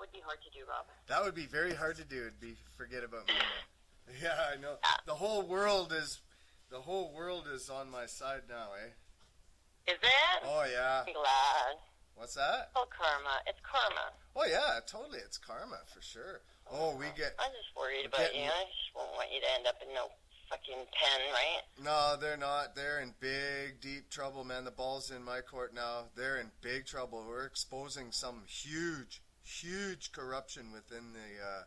would be hard to do, Rob. That would be very hard to do. It'd be forget about me. Yeah, I know. Yeah. The whole world is on my side now, eh? Is it? Oh yeah. I'm glad. What's that? Oh, karma. It's karma. Oh yeah, totally. It's karma for sure. Oh, we get. I'm just worried about you. I just won't want you to end up in no fucking pen, right? No, they're not. They're in big, deep trouble, man. The ball's in my court now. They're in big trouble. We're exposing some huge, huge corruption within the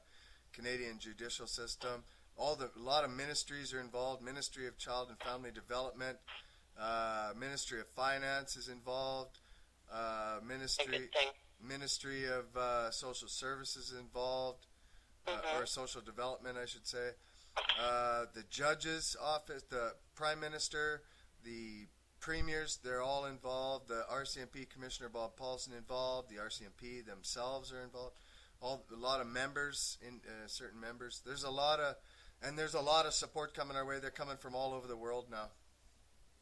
Canadian judicial system. A lot of ministries are involved. Ministry of Child and Family Development, Ministry of Finance is involved. Ministry of Social Services involved, or Social Development, I should say. The judge's office, the prime minister, the premiers, they're all involved. The RCMP Commissioner Bob Paulson involved. The RCMP themselves are involved. A lot of members, certain members. There's a lot of support coming our way. They're coming from all over the world now.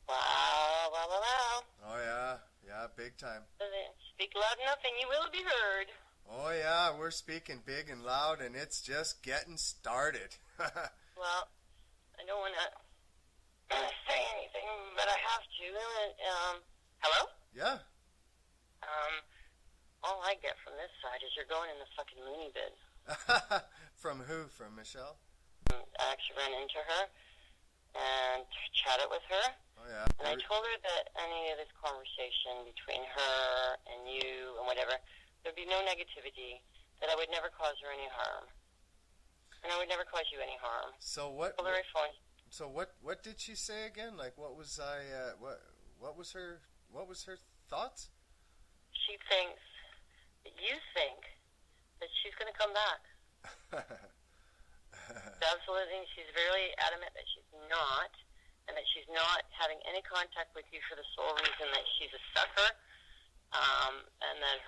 Wow, wow, wow, wow. Oh yeah, big time. Speak loud enough and you will be heard. Oh yeah, we're speaking big and loud, and it's just getting started. Well, I don't want to say anything, but I have to. Hello? Yeah. All I get from this side is you're going in the fucking loony bin. From who? From Michelle? I actually ran into her and chatted with her. Oh yeah. And I told her that any of this conversation between her and you and whatever, there'd be no negativity, that I would never cause her any harm. And I would never cause you any harm. So what? Told her phone. So what did she say again? Like what was what was her thoughts? She thinks that you think that she's going to come back. Absolutely, she's very adamant that she's not, and that she's not having any contact with you for the sole reason that she's a sucker, and that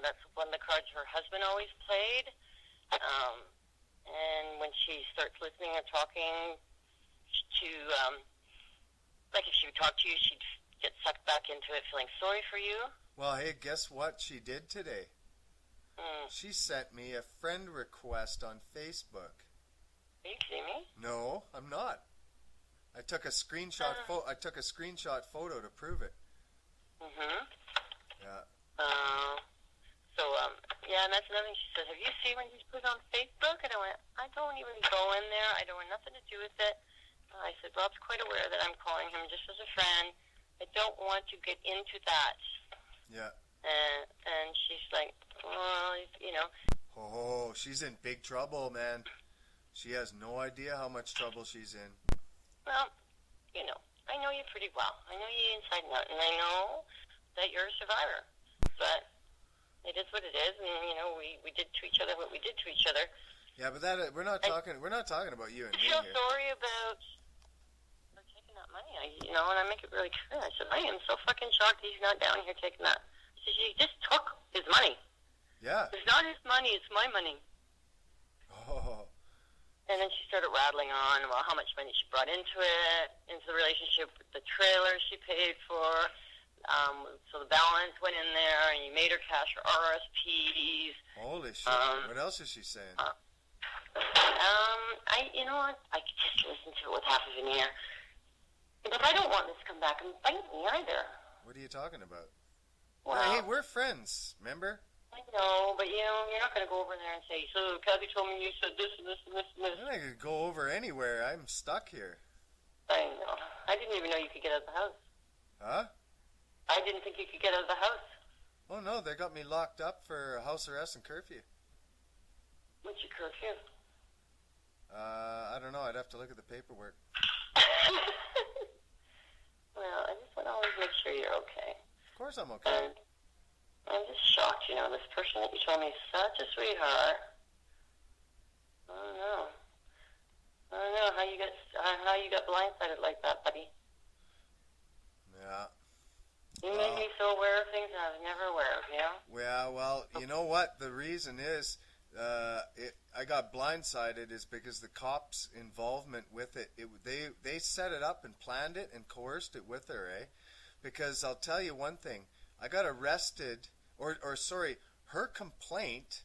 that's one of the cards her husband always played. And when she starts listening or talking to, like if she would talk to you, she'd get sucked back into it, feeling sorry for you. Well, hey, guess what she did today? She sent me a friend request on Facebook. Are you kidding me? No, I'm not. I took a screenshot. I took a screenshot photo to prove it. Mhm. Yeah. Yeah, and that's another thing she said. Have you seen what he's put on Facebook? And I went, I don't even go in there. I don't want nothing to do with it. I said, Rob's quite aware that I'm calling him just as a friend. I don't want to get into that. Yeah. And she's like, well, Oh, she's in big trouble, man. She has no idea how much trouble she's in. Well, I know you pretty well. I know you inside and out, and I know that you're a survivor. But it is what it is, and we did to each other what we did to each other. Yeah, but we're not talking about you and me feel here. Sorry about taking that money. And I make it really clear. I said, I am so fucking shocked he's not down here taking that. She said, he just took his money. Yeah. It's not his money, it's my money. Oh. And then she started rattling on about how much money she brought into the relationship, with the trailer she paid for. So the balance went in there, and you made her cash her RSPs. Holy shit! What else is she saying? You know what? I could just listen to it with half of an ear. But I don't want this to come back and bite me either. What are you talking about? Well, hey, we're friends, remember? I know, but you're not going to go over there and say, so Kathy told me you said this and this and this and this. I'm not going to go over anywhere. I'm stuck here. I know. I didn't even know you could get out of the house. Huh? I didn't think you could get out of the house. Oh, no, they got me locked up for house arrest and curfew. What's your curfew? I don't know. I'd have to look at the paperwork. Well, I just want to always make sure you're okay. Of course I'm okay. I'm just shocked, this person that you told me is such a sweetheart. I don't know how you got blindsided like that, buddy. Yeah. You made me so aware of things I was never aware of, Yeah, well, you know what? The reason is I got blindsided is because the cops' involvement with it. They set it up and planned it and coerced it with her, eh? Because I'll tell you one thing. I got arrested, her complaint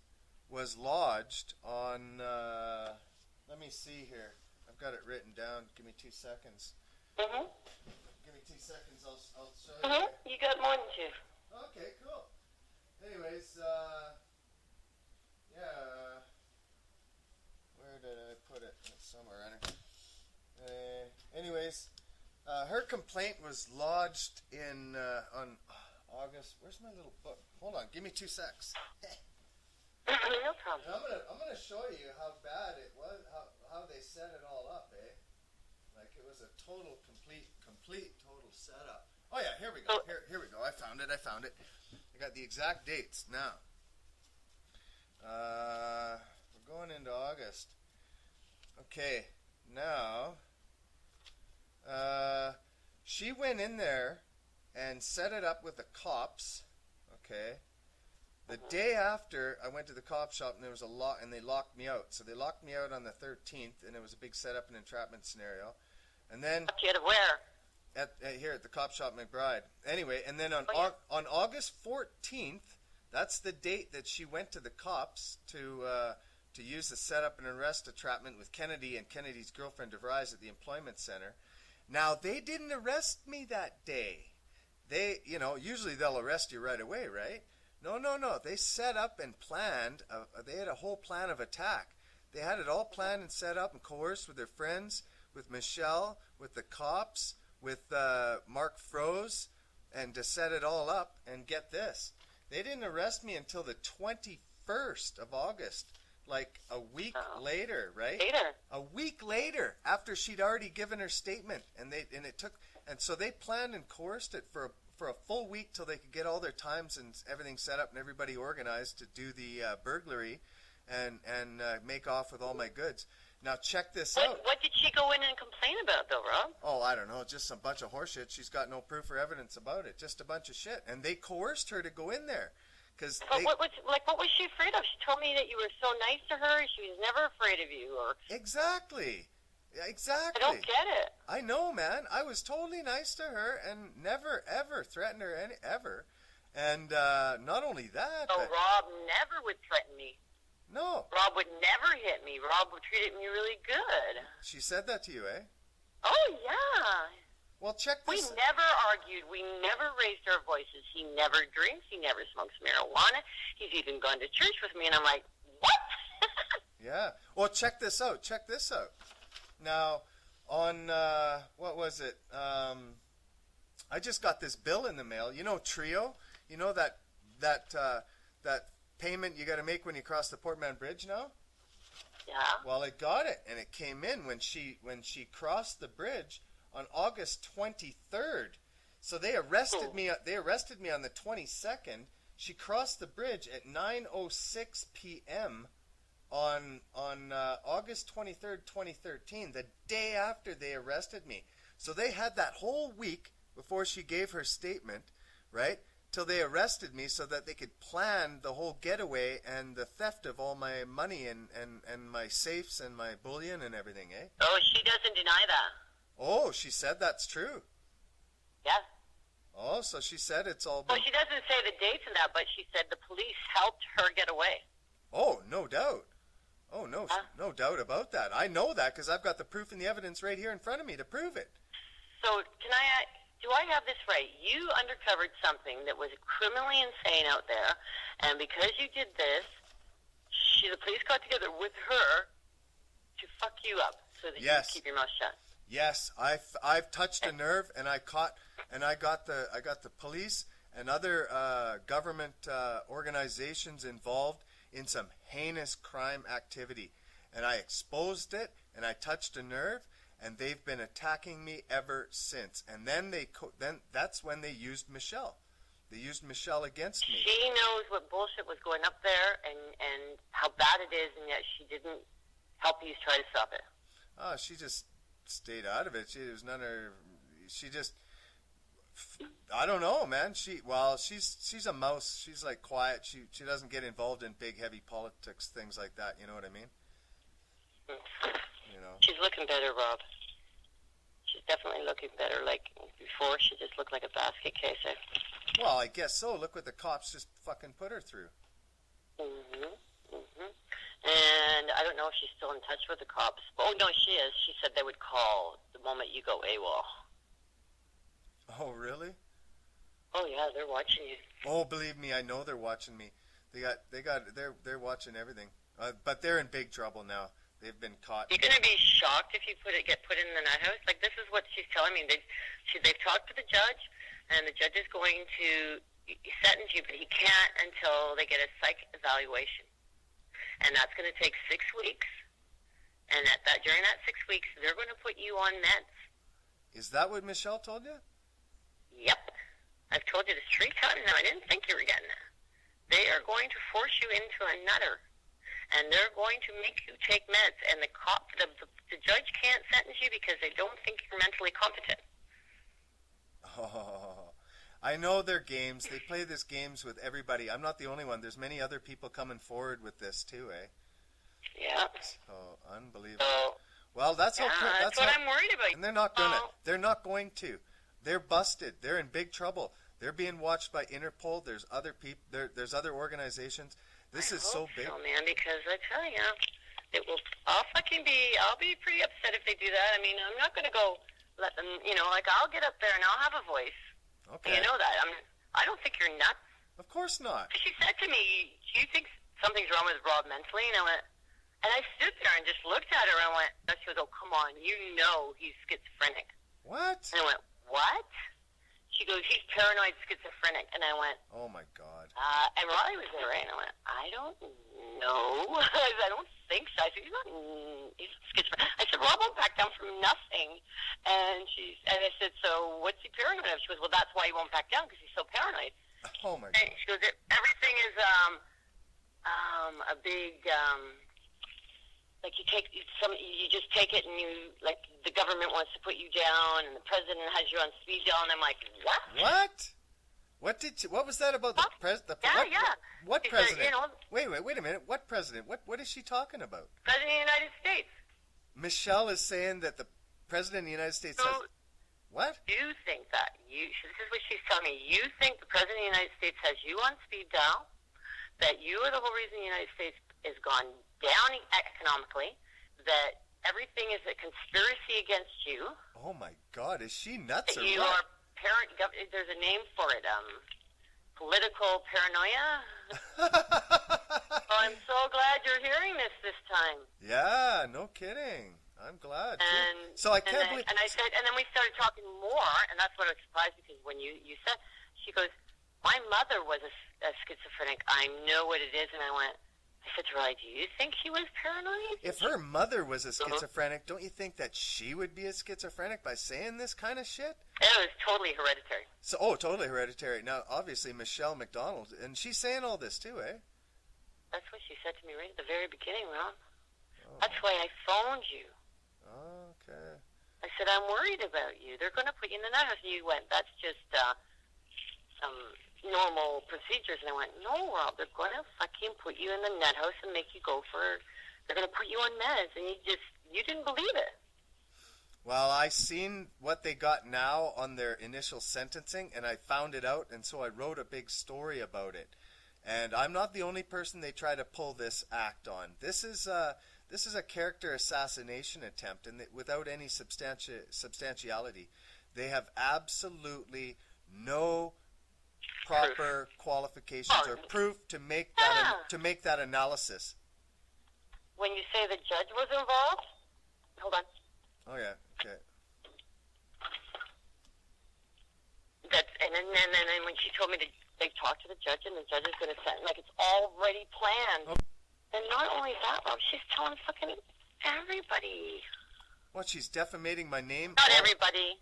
was lodged on, let me see here. I've got it written down. Give me 2 seconds. Mm-hmm. Give me 2 seconds. I'll show you. Mm-hmm. You got more than 2. Okay, cool. Anyways, yeah. Where did I put it? It's somewhere on here. Anyways, her complaint was lodged in on August. Where's my little book? Hold on. Give me 2 secs. No problem. I'm gonna show you how bad it was. How they set it all up, eh? Like it was a complete total setup. Oh yeah, here we go. Here we go. I found it. I got the exact dates now. We're going into August. Okay, now she went in there and set it up with the cops. Okay. The day after, I went to the cop shop and there was a lock, and they locked me out. So they locked me out on the 13th, and it was a big setup and entrapment scenario. And then Get where? here at the cop shop McBride. Anyway, and then on August 14th, that's the date that she went to the cops to use the setup and arrest entrapment with Kennedy and Kennedy's girlfriend DeVries at the employment center. Now they didn't arrest me that day. They, usually they'll arrest you right away, right? No. They set up and planned. They had a whole plan of attack. They had it all planned and set up and coerced with their friends, with Michelle, with the cops, with Mark Froese, and to set it all up. And get this, they didn't arrest me until the 21st of August, like a week later, right? A week later, after she'd already given her statement, and so they planned and coerced it for a full week till they could get all their times and everything set up and everybody organized to do the burglary and make off with all my goods. Now check this out. What did she go in and complain about, though, Rob? Oh, I don't know. Just some bunch of horseshit. She's got no proof or evidence about it. Just a bunch of shit. And they coerced her to go in there. What was she afraid of? She told me that you were so nice to her. She was never afraid of you. Exactly. I don't get it. I know, man. I was totally nice to her and never, ever threatened her ever. And not only that... Rob never would threaten me. No. Rob would never hit me. Rob would treat me really good. She said that to you, eh? Oh, yeah. Well, check this... We never argued. We never raised our voices. He never drinks. He never smokes marijuana. He's even gone to church with me, and I'm like, what? Yeah. Well, check this out. Now, on, what was it? I just got this bill in the mail. You know Trio? You know that payment you got to make when you cross the Portman Bridge now? Yeah. Well, it got it, and it came in when she crossed the bridge on August 23rd. So they arrested me. They arrested me on the 22nd. She crossed the bridge at 9:06 p.m. on August 23rd, 2013, the day after they arrested me. So they had that whole week before she gave her statement, right, till they arrested me so that they could plan the whole getaway and the theft of all my money and my safes and my bullion and everything, eh? Oh, she doesn't deny that. Oh, she said that's true. Yeah. Oh, so she said it's all... Well, she doesn't say the dates and that, but she said the police helped her get away. Oh, no doubt. Oh, no doubt about that. I know that because I've got the proof and the evidence right here in front of me to prove it. So, do I have this right? You undercovered something that was criminally insane out there, and because you did this, the police got together with her to fuck you up so that you could keep your mouth shut. Yes, I've touched a nerve, and I got the police and other government organizations involved in some heinous crime activity, and I exposed it, and I touched a nerve, and they've been attacking me ever since. And then that's when they used Michelle. They used Michelle against me. She knows what bullshit was going up there, and how bad it is, and yet she didn't help you try to stop it. Oh, she just stayed out of it. She just, I don't know, man. She's a mouse. She's like quiet. She doesn't get involved in big, heavy politics, things like that. You know what I mean? You know. She's looking better, Rob. She's definitely looking better. Like before, she just looked like a basket case. Well, I guess so. Look what the cops just fucking put her through. Mhm. Mhm. And I don't know if she's still in touch with the cops. Oh no, she is. She said they would call the moment you go AWOL. Oh, really? Oh yeah, they're watching you. Oh, believe me, I know they're watching me. They're watching everything. But they're in big trouble now. They've been caught. You're gonna be shocked if you get put in the nut house. Like this is what she's telling me. They've talked to the judge, and the judge is going to sentence you, but he can't until they get a psych evaluation, and that's going to take 6 weeks. And during that 6 weeks, they're going to put you on meds. Is that what Michelle told you? Yep. I've told you this 3 times now. I didn't think you were getting it. They are going to force you into a nutter, and they're going to make you take meds. And the judge can't sentence you because they don't think you're mentally competent. Oh, I know their games. They play these games with everybody. I'm not the only one. There's many other people coming forward with this too, eh? Yeah. So unbelievable. So, well, that's what I'm worried about. And they're not going to. They're busted. They're in big trouble. They're being watched by Interpol. There's other people. There's other organizations. This is so big. So, man, because I tell you, it will. I'll be pretty upset if they do that. I mean, I'm not going to go let them. I'll get up there and I'll have a voice. Okay. You know that. I don't think you're nuts. Of course not. She said to me, "Do you think something's wrong with Rob mentally?" And I went, and I stood there and just looked at her and went. She goes, "Oh, come on, you know he's schizophrenic." What? And I went, "What?" She goes, "He's paranoid schizophrenic." And I went, "Oh my God." And Riley was there, right? And I went, "I don't know." I don't think so. I said, he's schizophrenic. I said, "Rob won't back down from nothing." And I said, "So what's he paranoid of?" She goes, "Well, that's why he won't back down, because he's so paranoid." Oh my God. And she goes, "Everything is a big like you just take it, and you, like, the government wants to put you down, and the president has you on speed dial." And I'm like, "What? What was that about the president? Yeah. What He president? said, Wait a minute. What president? What is she talking about? President of the United States." Michelle is saying that the president of the United States So, has what? You think that this is what she's telling me. You think the president of the United States has you on speed dial? That you are the whole reason the United States has gone down economically? That everything is a conspiracy against you? Oh my God, is she nuts or you what? are there's a name for it. Political paranoia. Well, I'm so glad you're hearing this time. Yeah, no kidding. I'm glad. And so I can't believe. And I said, and then we started talking more, and that's what I was surprised, because when you said, she goes, "My mother was a schizophrenic. I know what it is." And I said to her, "Do you think he was paranoid?" If her mother was a schizophrenic, don't you think that she would be a schizophrenic by saying this kind of shit? It was totally hereditary. So, totally hereditary. Now, obviously, Michelle McDonald, and she's saying all this too, eh? That's what she said to me right at the very beginning, Ron. Oh. That's why I phoned you. Oh, okay. I said, "I'm worried about you. They're going to put you in the nut house." And you went, "That's just some normal procedures." And I went, "No, Rob, they're going to fucking put you in the nut house and make you they're going to put you on meds." And you didn't believe it. Well, I seen what they got now on their initial sentencing, and I found it out, and so I wrote a big story about it. And I'm not the only person they try to pull this act on. This is a character assassination attempt, and without any substantiality. They have absolutely no proper qualifications or proof to make that analysis. When you say the judge was involved, hold on. Oh yeah, okay. And then when she told me they talked to the judge, and the judge is going to sentence, like, it's already planned. Okay. And not only that, Rob, she's telling fucking everybody. What, she's defamating my name? Not everybody.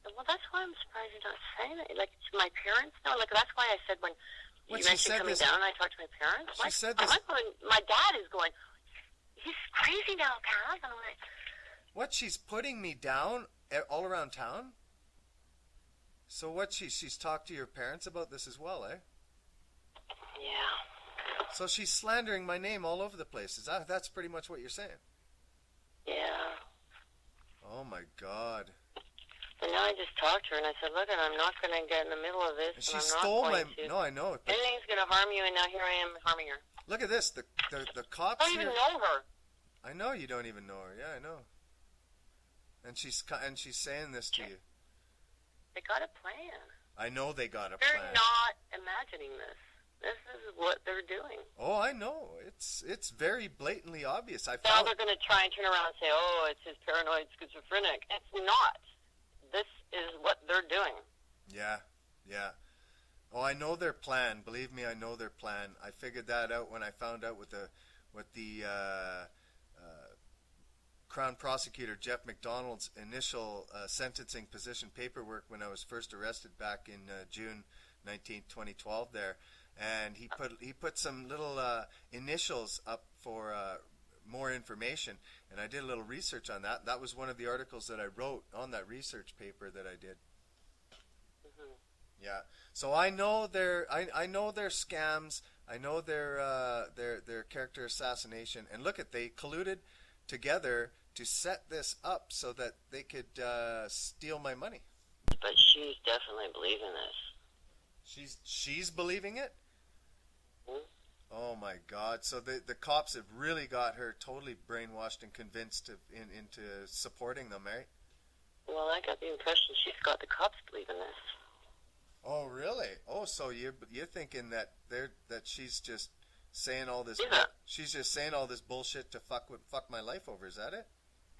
Well, that's why I'm surprised you're not saying it. Like, to my parents? No, like, that's why I said when you mentioned coming down, and I talked to my parents. She said this. My dad is going, "He's crazy now, Kaz." And I'm like, what, she's putting me down all around town? So what, she's talked to your parents about this as well, eh? yeah. So she's slandering my name all over the place. That's pretty much what you're saying? Yeah. Oh my God. And now I just talked to her, and I said, "Look, and I'm not going to get in the middle of this." And she and I'm stole not my... going to. No, I know it. But Anything's going to harm you, and now here I am harming her. Look at this. The I cops don't even here. know her. I know you don't even know her. Yeah, I know. And she's saying this to you. They got a plan. I know they got a They're plan. not imagining this. This is what they're doing. Oh, I know. It's very blatantly obvious. I Now found. they're going to try and turn around and say, oh, it's his paranoid schizophrenic. It's not. This is what they're doing. Yeah, yeah. Oh, I know their plan. Believe me, I know their plan. I figured that out when I found out what the Crown Prosecutor Jeff McDonald's initial sentencing position paperwork when I was first arrested back in June 19th, 2012 there. And he put some little initials up for more information, and I did a little research on that. That was one of the articles that I wrote on that research paper that I did. Mm-hmm. Yeah. So I know I know their scams. I know their character assassination. And look they colluded together to set this up so that they could steal my money. But she's definitely believing this. She's believing it? Hmm? Oh my God! So the cops have really got her totally brainwashed and convinced into supporting them, right? Well, I got the impression she's got the cops believing this. Oh really? Oh, so you're thinking that she's just saying all this? Yeah. She's just saying all this bullshit to fuck my life over. Is that it?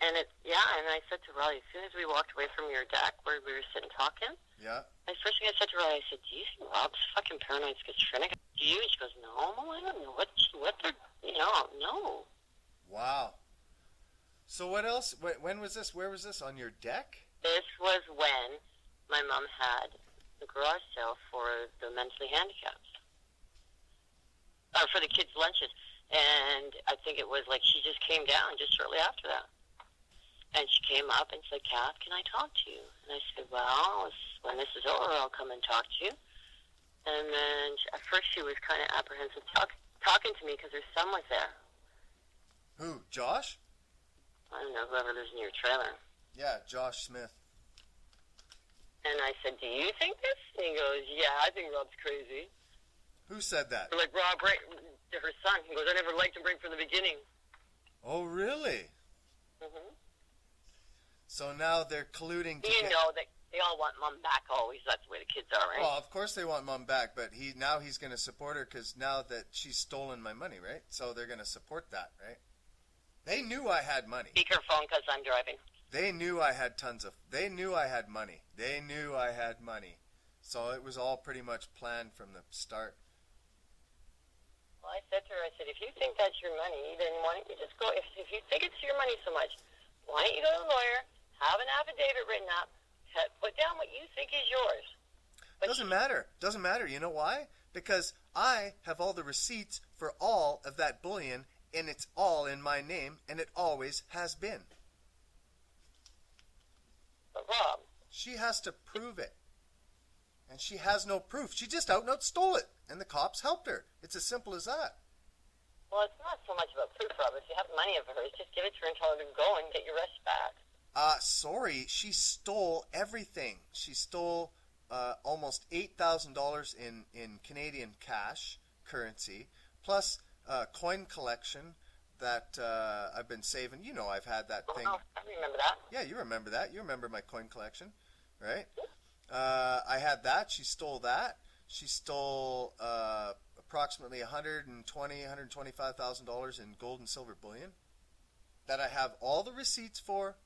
And and I said to Riley, as soon as we walked away from your deck where we were sitting talking, Yeah. the first thing I said to Riley, I said, do you think Rob's fucking paranoid schizophrenic? Do you? And she goes, no, Mom, I don't know what they're, no. Wow. So what else? When was this? Where was this? On your deck? This was when my mom had the garage sale for the mentally handicapped. Or for the kids' lunches. And I think it was like she just came down just shortly after that. And she came up and said, Kath, can I talk to you? And I said, well, when this is over, I'll come and talk to you. And then at first she was kind of apprehensive talking to me because her son was there. Who? Josh? I don't know, whoever lives in your trailer. Yeah, Josh Smith. And I said, do you think this? And he goes, yeah, I think Rob's crazy. Who said that? Like, Rob, right, to her son. He goes, I never liked him right from the beginning. Oh, really? Mm-hmm. So now they're colluding to You know that they all want Mom back always. That's the way the kids are, right? Well, of course they want Mom back, but he's going to support her because now that she's stolen my money, right? So they're going to support that, right? They knew I had money. Speakerphone because I'm driving. They knew I had They knew I had money. They knew I had money. So it was all pretty much planned from the start. Well, I said to her, I said, if you think that's your money, then why don't you just go, if you think it's your money so much, why don't you go to the lawyer, have an affidavit written up, put down what you think is yours. But Doesn't matter. Doesn't matter. You know why? Because I have all the receipts for all of that bullion, and it's all in my name, and it always has been. But Rob. She has to prove it. And she has no proof. She just out and out stole it, and the cops helped her. It's as simple as that. Well, it's not so much about proof, Rob. If you have money of hers, just give it to her and tell her to go and get your rest back. Sorry, she stole everything. She stole almost $8,000 in Canadian cash currency, plus coin collection that I've been saving. You know, I've had that thing. Oh, I remember that. Yeah, you remember that. You remember my coin collection, right? I had that. She stole that. She stole approximately $125,000 in gold and silver bullion that I have all the receipts for.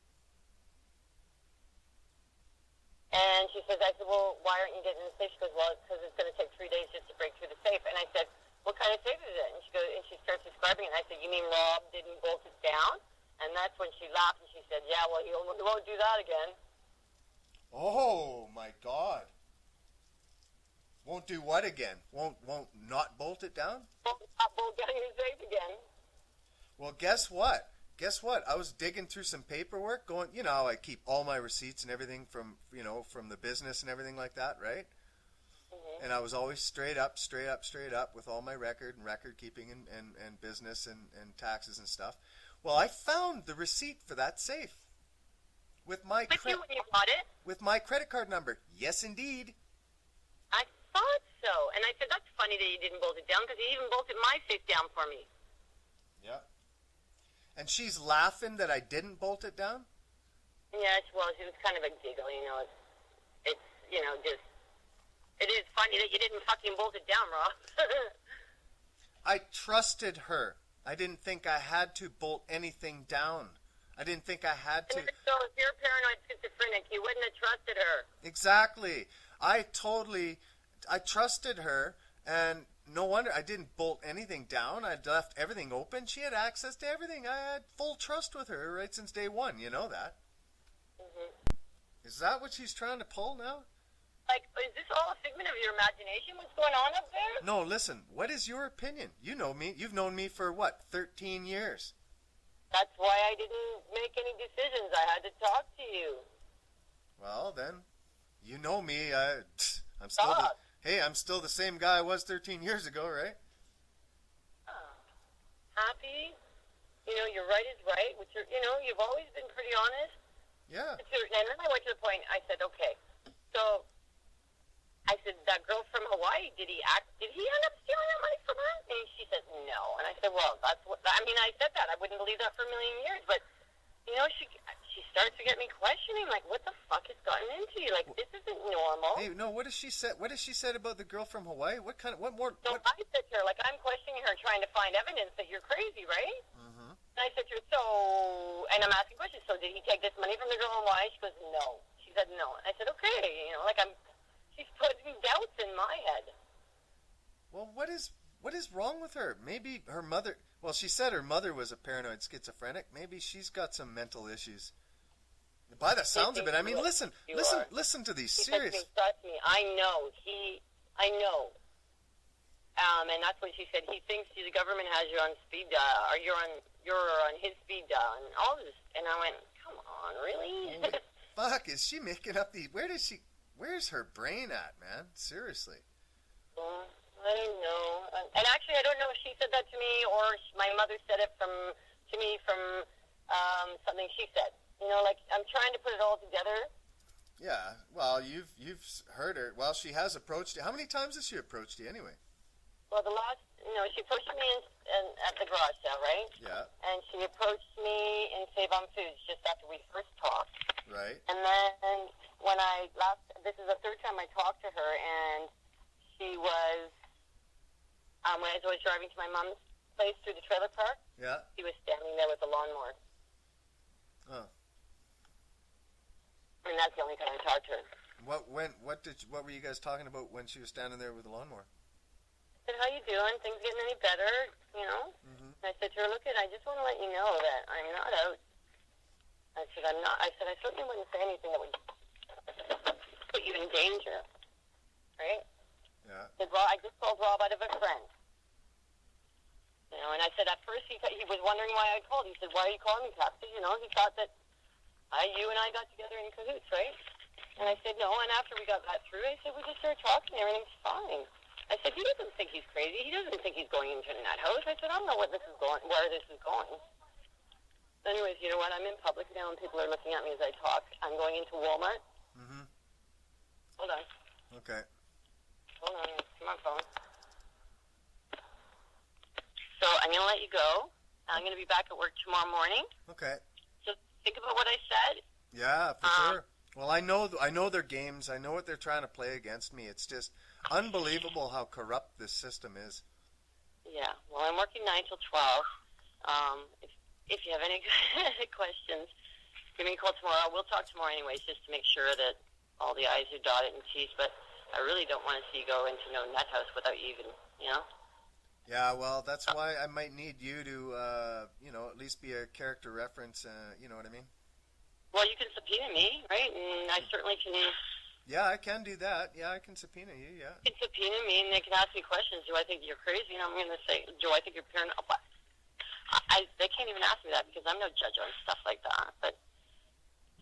And she says, I said, well, why aren't you getting in the safe? She goes, well, it's because it's going to take 3 days just to break through the safe. And I said, what kind of safe is it? And she goes, and she starts describing it. And I said, you mean Rob didn't bolt it down? And that's when she laughed and she said, yeah, well, he won't do that again. Oh my God! Won't do what again? Won't not bolt it down? Won't not bolt down your safe again. Well, guess what? Guess what? I was digging through some paperwork, going. You know, how I keep all my receipts and everything from from the business and everything like that, right? Mm-hmm. And I was always straight up with all my record keeping and business and taxes and stuff. Well, I found the receipt for that safe. With you when you bought it? With my credit card number. Yes, indeed. I thought so. And I said, that's funny that you didn't bolt it down because you even bolted my safe down for me. Yeah. And she's laughing that I didn't bolt it down? Yes, well, she was kind of a giggle, It's just, it is funny that you didn't fucking bolt it down, Rob. I trusted her. I didn't think I had to bolt anything down. I didn't think I had to. So if you're paranoid schizophrenic, you wouldn't have trusted her. Exactly. I trusted her, and no wonder I didn't bolt anything down. I'd left everything open. She had access to everything. I had full trust with her right since day one. You know that. Mm-hmm. Is that what she's trying to pull now? Like, is this all a figment of your imagination? What's going on up there? No, listen. What is your opinion? You know me. You've known me for, 13 years? That's why I didn't make any decisions. I had to talk to you. Well, then, you know me. I'm still the same guy I was 13 years ago, right? Happy? Your right is right. You've always been pretty honest. Yeah. And then I went to the point, I said, okay, so I said, that girl from Hawaii, did he end up stealing that money from her? And she said, no. And I said, well, I said that. I wouldn't believe that for a million years. But, she starts to get me questioning, like, what the fuck has gotten into you? Like, this isn't normal. Hey, no, what has she said? What has she said about the girl from Hawaii? What more? So I said to her, like, I'm questioning her, trying to find evidence that you're crazy, right? Mm-hmm. And I said to her, and I'm asking questions, so did he take this money from the girl in Hawaii? She goes, no. She said, no. And I said, okay, she's putting doubts in my head. Well, what is wrong with her? Maybe her mother... Well, she said her mother was a paranoid schizophrenic. Maybe she's got some mental issues. By the sounds of it, I mean, listen to these serious... Trust me, I know. And that's what she said. He thinks the government has you on speed dial, or you're on his speed dial, and all this. And I went, come on, really? Fuck, is she making up the... Where's her brain at, man? Seriously. I don't know. And actually, I don't know if she said that to me or my mother said it to me from something she said. I'm trying to put it all together. Yeah, well, you've heard her. Well, she has approached you. How many times has she approached you anyway? Well, she approached me at the garage sale, right? Yeah. And she approached me in Save on Foods just after we first talked. Right. And then when this is the third time I talked to her, and she was, when I was driving to my mom's place through the trailer park, yeah, she was standing there with a lawnmower. Oh. And that's the only time I talked to her. What were you guys talking about when she was standing there with the lawnmower? I said, how you doing? Things getting any better? Mm-hmm. And I said to her, look, I just want to let you know that I'm not out. I said, I'm not. I said, I certainly wouldn't say anything that would put you in danger. Right? Yeah. I said, well, I just called Rob out of a friend. And I said, at first he was wondering why I called. He said, why are you calling me, Cassie? He thought that you and I got together in cahoots, right? And I said, no. And after we got that through, I said, we just started talking. Everything's fine. I said, he doesn't think he's crazy. He doesn't think he's going into a nut house. I said, I don't know where this is going. Anyways, you know what? I'm in public now, and people are looking at me as I talk. I'm going into Walmart. Mm-hmm. Hold on. Okay. Hold on. Come on, phone. So I'm going to let you go. I'm going to be back at work tomorrow morning. Okay. Just think about what I said. Yeah, for sure. Well, I know their games. I know what they're trying to play against me. It's just unbelievable how corrupt this system is. Yeah. Well, I'm working 9 till 12. If you have any questions, give me a call tomorrow. We'll talk tomorrow anyways, just to make sure that all the I's are dotted and T's. But I really don't want to see you go into no nut house without you even, Yeah, well, that's why I might need you to, at least be a character reference. You know what I mean? Well, you can subpoena me, right? And I certainly can. Yeah, I can do that. Yeah, I can subpoena you. Yeah. You can subpoena me, and they can ask me questions. Do I think you're crazy? And I'm going to say, do I think you're paranoid? They can't even ask me that because I'm no judge on stuff like that. But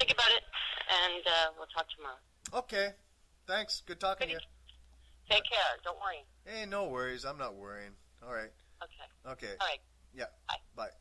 think about it, and we'll talk tomorrow. Okay. Thanks. Good talking to you. Take care. Don't worry. Hey, no worries. I'm not worrying. All right. Okay. Okay. All right. Yeah. Bye. Bye.